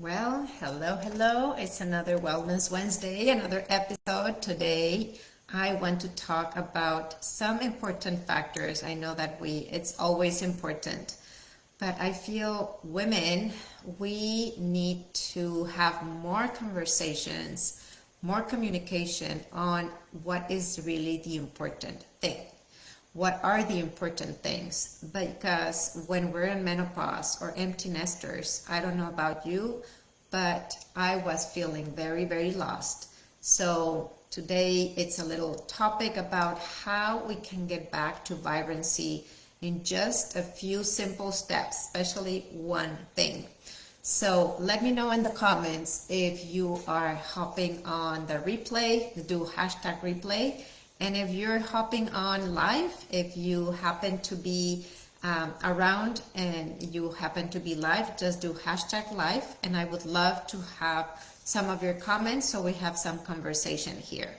Well, hello. It's another Wellness Wednesday, another episode. Today, I want to talk about some important factors. I know that it's always important, but I feel women, we need to have more conversations, more communication on what is really the important thing. What are the important things? Because when we're in menopause or empty nesters, I don't know about you, but I was feeling very lost. So today it's a little topic about how we can get back to vibrancy in just a few simple steps, especially one thing. So let me know in the comments if you are hopping on the replay, do hashtag replay. And if you're hopping on live, if you happen to be around and you happen to be live, just do hashtag live. And I would love to have some of your comments so we have some conversation here.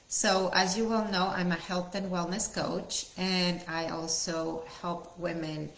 So as you well know, I'm a health and wellness coach, and I also help women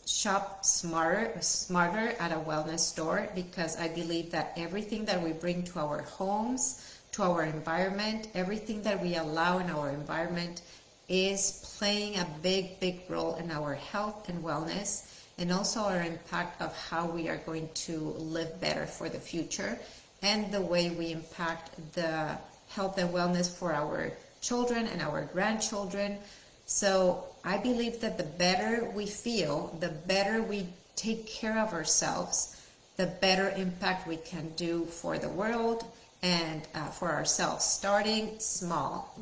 shop smarter at a wellness store, because I believe that everything that we bring to our homes, to our environment, everything that we allow in our environment is playing a big role in our health and wellness, and also our impact of how we are going to live better for the future, and the way we impact the health and wellness for our children and our grandchildren. So I believe that the better we feel, the better we take care of ourselves, the better impact we can do for the world and for ourselves. Starting small.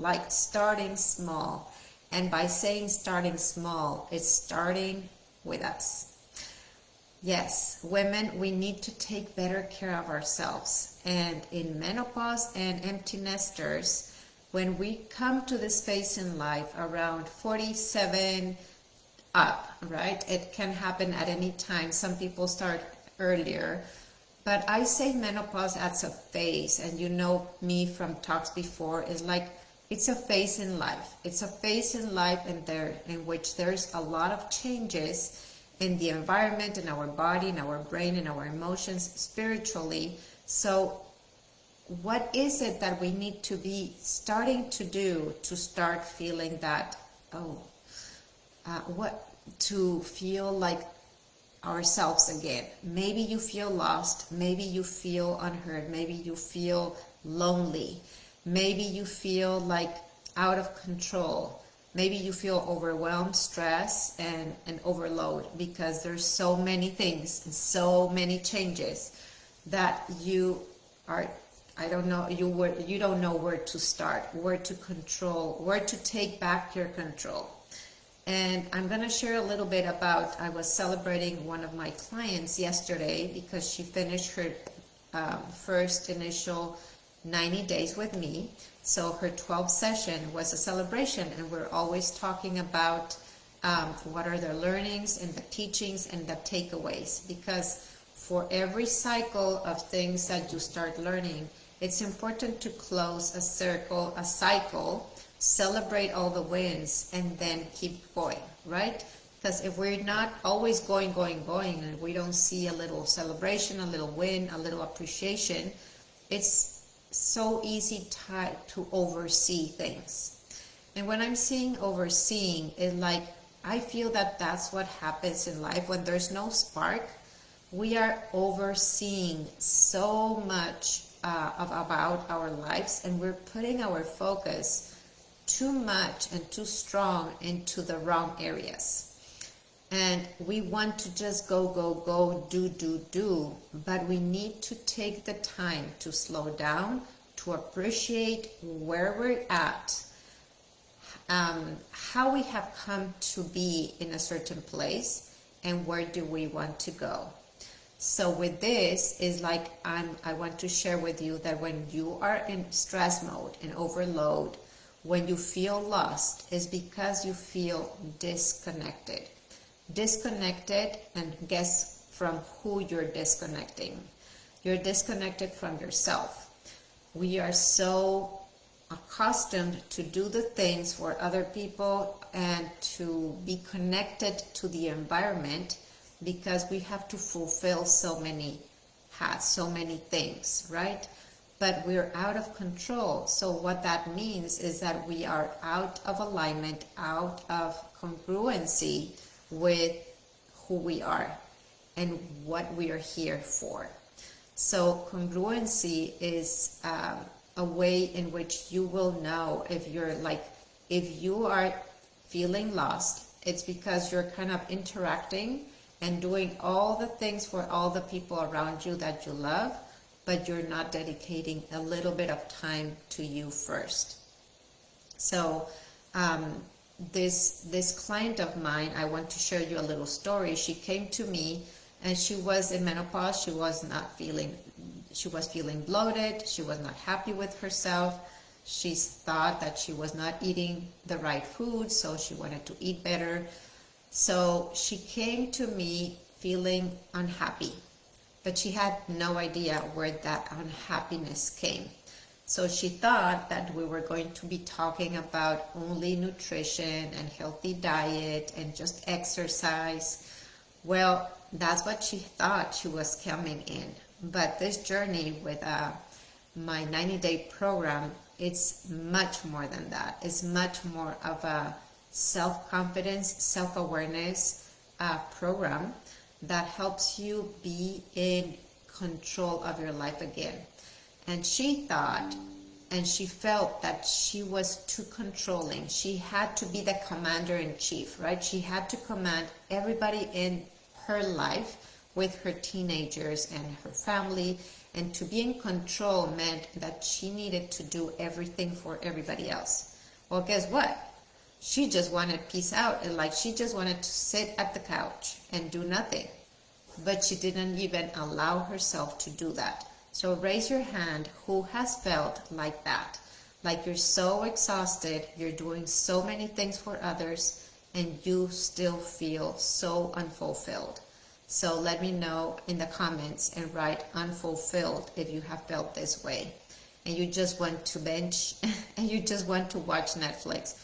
And by saying starting small, it's starting with us. Yes, women, we need to take better care of ourselves. And in menopause and empty nesters, when we come to this phase in life around 47 up, right? It can happen at any time. Some people start earlier. But I say menopause as a phase, and you know me from talks before, is like it's a phase in life. It's a phase in life in which there's a lot of changes in the environment, in our body, in our brain, in our emotions, spiritually. So what is it that we need to be starting to do to start feeling that, to feel like ourselves again? Maybe you feel lost, maybe you feel unheard, maybe you feel lonely, maybe you feel like out of control, maybe you feel overwhelmed, stress, and overload, because there's so many things and so many changes that you are, I don't know, you don't know where to start, where to control, where to take back your control. And I'm going to share a little bit about, I was celebrating one of my clients yesterday because she finished her first initial 90 days with me. So her 12th session was a celebration, and we're always talking about what are the learnings and the teachings and the takeaways. Because for every cycle of things that you start learning, it's important to close a cycle, celebrate all the wins, and then keep going, right? Because if we're not always going, and we don't see a little celebration, a little win, a little appreciation, it's so easy to oversee things. And when I'm saying overseeing, it's like, I feel that that's what happens in life. When there's no spark, we are overseeing so much about our lives, and we're putting our focus too much and too strong into the wrong areas. And we want to just go, do, but we need to take the time to slow down, to appreciate where we're at, how we have come to be in a certain place, and where do we want to go. So with this is like, I want to share with you that when you are in stress mode and overload, when you feel lost, is because you feel disconnected. And guess from who you're disconnecting. You're disconnected from yourself. We are so accustomed to do the things for other people and to be connected to the environment because we have to fulfill so many has so many things, right? But we're out of control. So what that means is that we are out of alignment, out of congruency with who we are and what we are here for. So congruency is a way in which you will know if you are feeling lost, it's because you're kind of interacting and doing all the things for all the people around you that you love, but you're not dedicating a little bit of time to you first. So this client of mine, I want to share you a little story. She came to me and she was in menopause. She was feeling bloated. She was not happy with herself. She thought that she was not eating the right food, so she wanted to eat better. So she came to me feeling unhappy, but she had no idea where that unhappiness came. So she thought that we were going to be talking about only nutrition and healthy diet and just exercise. Well, that's what she thought she was coming in. But this journey with my 90-day program, it's much more than that. It's much more of a self-confidence, self-awareness program that helps you be in control of your life again. And she thought and she felt that she was too controlling. She had to be the commander-in-chief, right? She had to command everybody in her life with her teenagers and her family. And to be in control meant that she needed to do everything for everybody else. Well, guess what? She just wanted peace out. And like she just wanted to sit at the couch and do nothing. But she didn't even allow herself to do that. So raise your hand who has felt like that. Like you're so exhausted, you're doing so many things for others, and you still feel so unfulfilled. So let me know in the comments and write unfulfilled if you have felt this way. And you just want to bench and you just want to watch Netflix.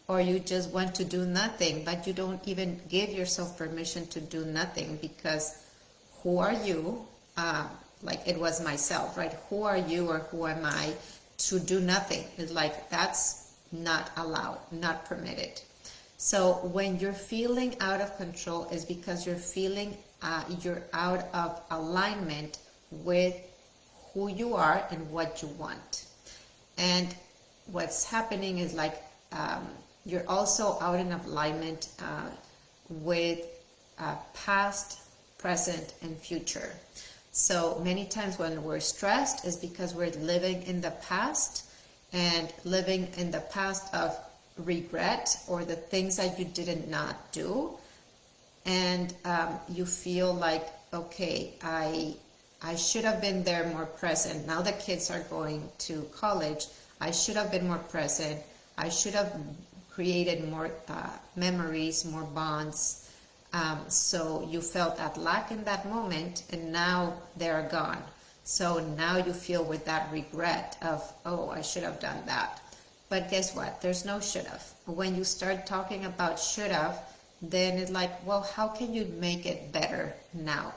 Or you just want to do nothing, but you don't even give yourself permission to do nothing, because who are you? Like it was myself, right? Who are you or who am I to do nothing? It's like that's not allowed, not permitted. So when you're feeling out of control is because you're feeling you're out of alignment with who you are and what you want. And what's happening is like you're also out in alignment with past, present, and future. So many times when we're stressed is because we're living in the past, and living in the past of regret or the things that you did not do. And you feel like, okay, I should have been there more present. Now the kids are going to college. I should have been more present. I should have created more memories, more bonds. So you felt that lack in that moment, and now they're gone. So now you feel with that regret of, oh, I should have done that. But guess what? There's no should have. When you start talking about should have, then it's like, well, how can you make it better now?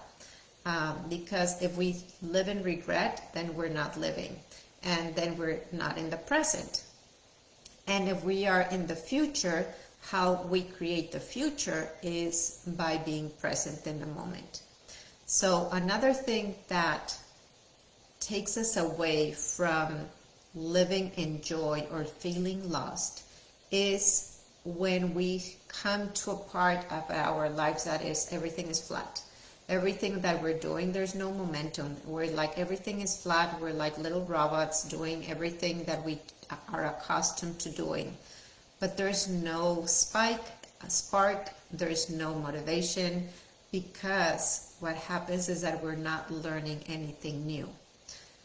Because if we live in regret, then we're not living. And then we're not in the present. And if we are in the future, how we create the future is by being present in the moment. So another thing that takes us away from living in joy or feeling lost is when we come to a part of our lives that is everything is flat. Everything that we're doing, there's no momentum. We're like everything is flat. We're like little robots doing everything that we are accustomed to doing. But there's no spark, there's no motivation, because what happens is that we're not learning anything new.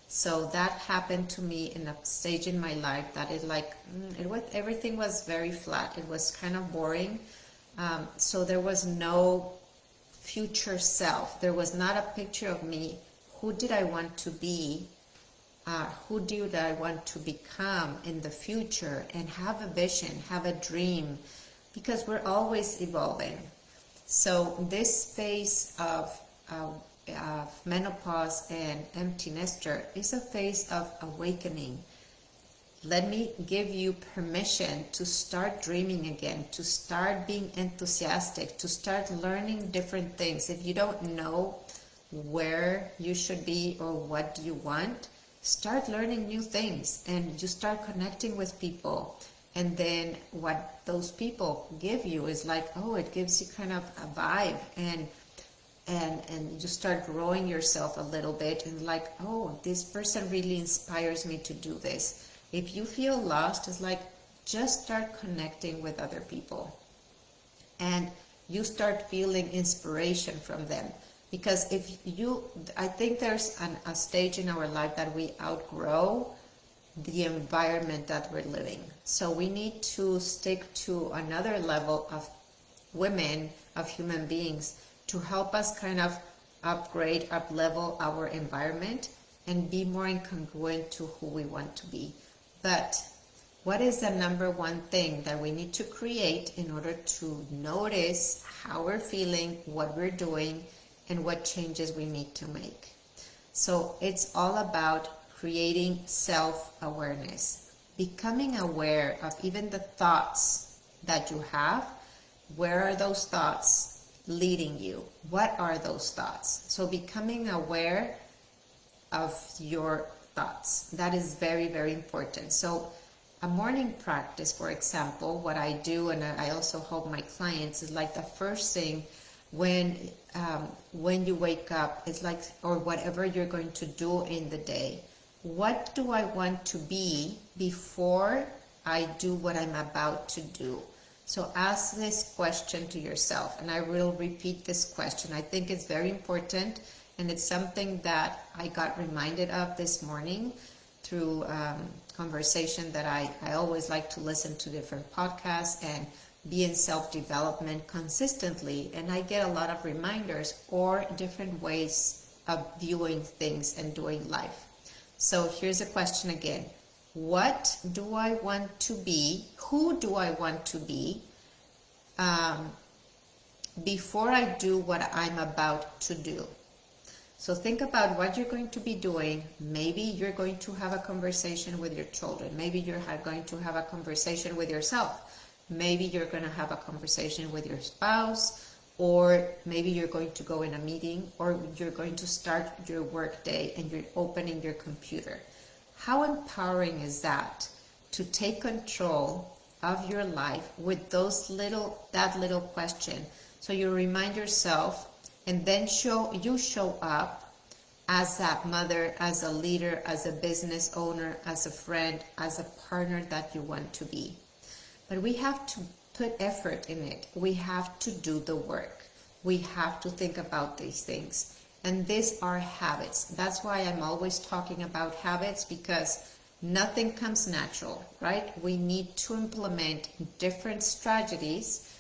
So that happened to me in a stage in my life that is like, everything was very flat. It was kind of boring. So there was no future self. There was not a picture of me. Who did I want to be? Who do I want to become in the future, and have a vision, have a dream, because we're always evolving. So this phase of menopause and empty nester is a phase of awakening. Let me give you permission to start dreaming again, to start being enthusiastic, to start learning different things. If you don't know where you should be or what you want, start learning new things, and you start connecting with people. And then what those people give you is like, oh, it gives you kind of a vibe, and you start growing yourself a little bit, and like, oh, this person really inspires me to do this. If you feel lost, it's like, just start connecting with other people, and you start feeling inspiration from them. Because I think there's a stage in our life that we outgrow the environment that we're living. So we need to stick to another level of women, of human beings, to help us kind of upgrade, up level our environment and be more incongruent to who we want to be. But what is the number one thing that we need to create in order to notice how we're feeling, what we're doing, and what changes we need to make? So it's all about creating self-awareness, becoming aware of even the thoughts that you have. Where are those thoughts leading you? What are those thoughts? So becoming aware of your thoughts, that is very, very important. So a morning practice, for example, what I do, and I also help my clients, is like the first thing when you wake up, it's like, or whatever you're going to do in the day, what do I want to be before I do what I'm about to do? So ask this question to yourself, and I will repeat this question. I think it's very important, and it's something that I got reminded of this morning through conversation that I always like to listen to different podcasts and be in self-development consistently, and I get a lot of reminders or different ways of viewing things and doing life. So here's a question again. What do I want to be? Who do I want to be before I do what I'm about to do? So think about what you're going to be doing. Maybe you're going to have a conversation with your children. Maybe you're going to have a conversation with yourself. Maybe you're going to have a conversation with your spouse, or maybe you're going to go in a meeting, or you're going to start your work day and you're opening your computer. How empowering is that, to take control of your life with that little question? So you remind yourself, and then you show up as that mother, as a leader, as a business owner, as a friend, as a partner that you want to be. But we have to put effort in it. We have to do the work. We have to think about these things. And these are habits. That's why I'm always talking about habits, because nothing comes natural, right? We need to implement different strategies.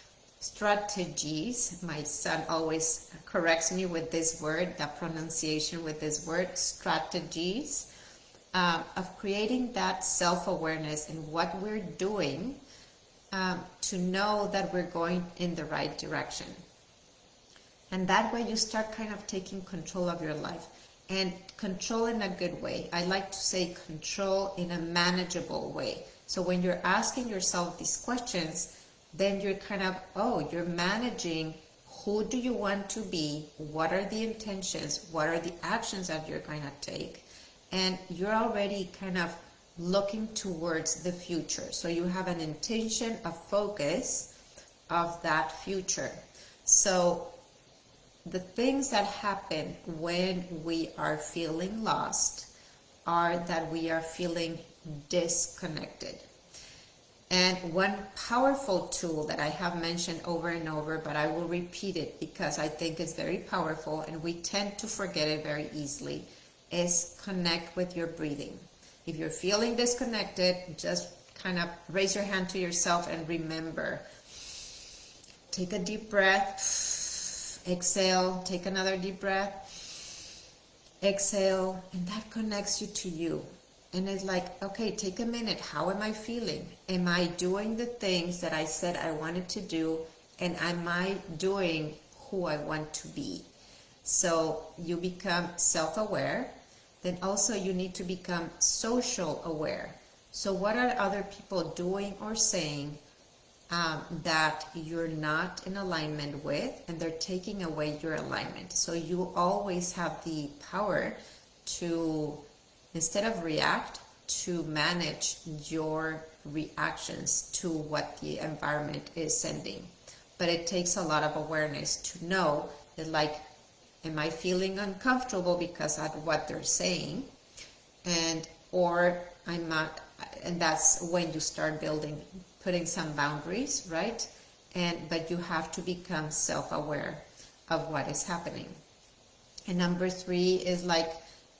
My son always corrects me with this word, the pronunciation with this word, strategies, of creating that self-awareness in what we're doing, to know that we're going in the right direction. And that way you start kind of taking control of your life, and control in a good way. I like to say control in a manageable way. So when you're asking yourself these questions, then you're kind of, you're managing who do you want to be, what are the intentions, what are the actions that you're going to take, and you're already kind of looking towards the future. So you have an intention, a focus of that future. So the things that happen when we are feeling lost are that we are feeling disconnected. And one powerful tool that I have mentioned over and over, but I will repeat it because I think it's very powerful and we tend to forget it very easily, is connect with your breathing. If you're feeling disconnected, just kind of raise your hand to yourself and remember. Take a deep breath, exhale, take another deep breath, exhale, and that connects you to you. And it's like, okay, take a minute. How am I feeling? Am I doing the things that I said I wanted to do? And am I doing who I want to be? So you become self-aware. Then also you need to become social aware. So what are other people doing or saying that you're not in alignment with, and they're taking away your alignment? So you always have the power to, instead of react, to manage your reactions to what the environment is sending. But it takes a lot of awareness to know that, like, am I feeling uncomfortable because of what they're saying? And or I'm not, and that's when you start putting some boundaries, right? But you have to become self-aware of what is happening. And number 3 is like,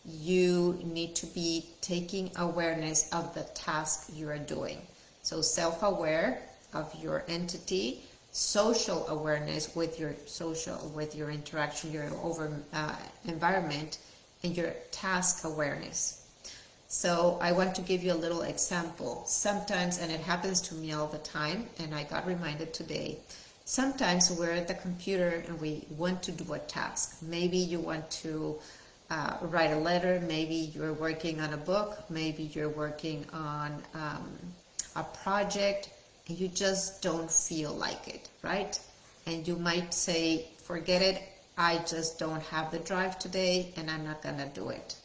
you need to be taking awareness of the task you are doing. So self-aware of your entity, social awareness with your interaction, your environment, and your task awareness. So I want to give you a little example. Sometimes, and it happens to me all the time, and I got reminded today, sometimes we're at the computer and we want to do a task. Maybe you want to write a letter, maybe you're working on a book, maybe you're working on a project, and you just don't feel like it, right? And you might say, forget it, I just don't have the drive today and I'm not gonna do it.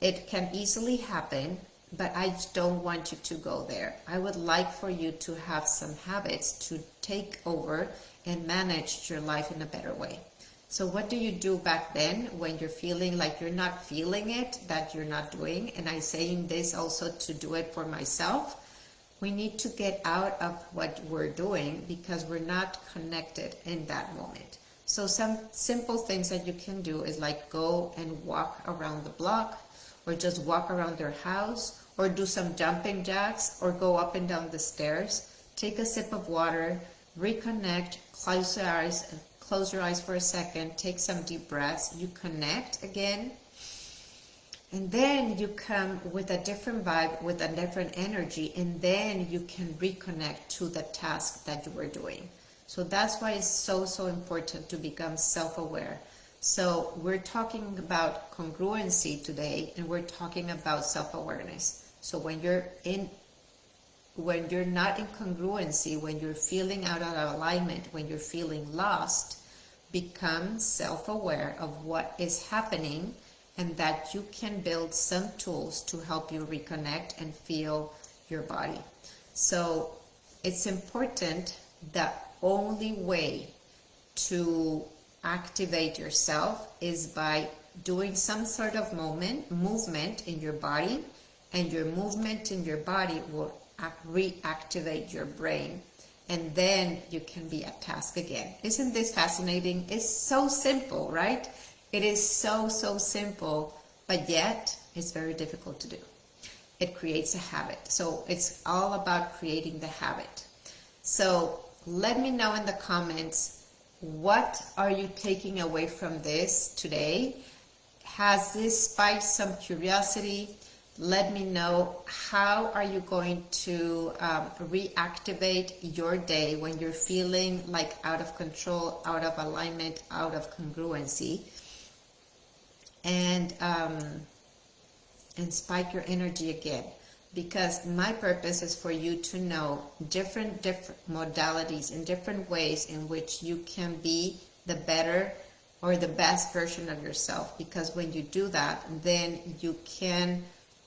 It can easily happen, but I don't want you to go there. I would like for you to have some habits to take over and manage your life in a better way. So what do you do back then when you're feeling like you're not feeling it, that you're not doing? And I'm saying this also to do it for myself. We need to get out of what we're doing because we're not connected in that moment. So some simple things that you can do is like go and walk around the block, or just walk around your house, or do some jumping jacks, or go up and down the stairs. Take a sip of water, reconnect, close your eyes for a second, take some deep breaths, you connect again, and then you come with a different vibe, with a different energy, and then you can reconnect to the task that you were doing. So that's why it's so important to become self-aware. So we're talking about congruency today, and we're talking about self-awareness. So when you're not in congruency, when you're feeling out of alignment, when you're feeling lost, become self-aware of what is happening, and that you can build some tools to help you reconnect and feel your body. So it's important, the only way to activate yourself is by doing some sort of movement in your body, and your movement in your body will reactivate your brain, and then you can be at task again. Isn't this fascinating? It's so simple, right? It is so simple, but yet it's very difficult to do. It creates a habit. So it's all about creating the habit. So let me know in the comments, what are you taking away from this today? Has this spiked some curiosity? Let me know, how are you going to reactivate your day when you're feeling like out of control, out of alignment, out of congruency, and spike your energy again. Because my purpose is for you to know different modalities and different ways in which you can be the better or the best version of yourself. Because when you do that, then you can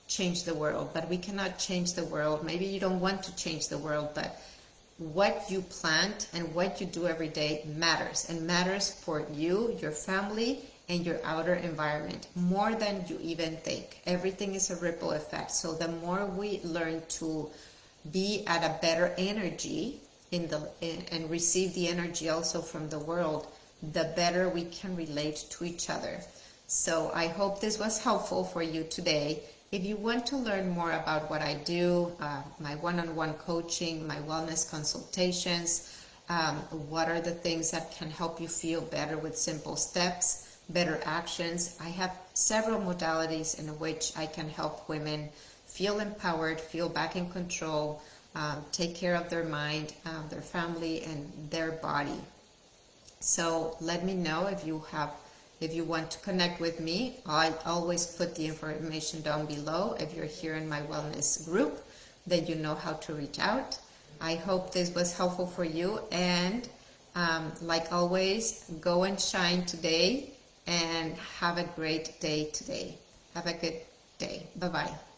change the world. But we cannot change the world. Maybe you don't want to change the world, but what you plant and what you do every day matters, and matters for you, your family, and your outer environment more than you even think. Everything is a ripple effect. So the more we learn to be at a better energy and receive the energy also from the world, the better we can relate to each other. So I hope this was helpful for you today. If you want to learn more about what I do, my one-on-one coaching, my wellness consultations, what are the things that can help you feel better with simple steps, better actions. I have several modalities in which I can help women feel empowered, feel back in control, take care of their mind, their family, and their body. So let me know if you have If you want to connect with me, I always put the information down below. If you're here in my wellness group, then you know how to reach out. I hope this was helpful for you, and like always, go and shine today and have a great day today. Have a good day. Bye-bye.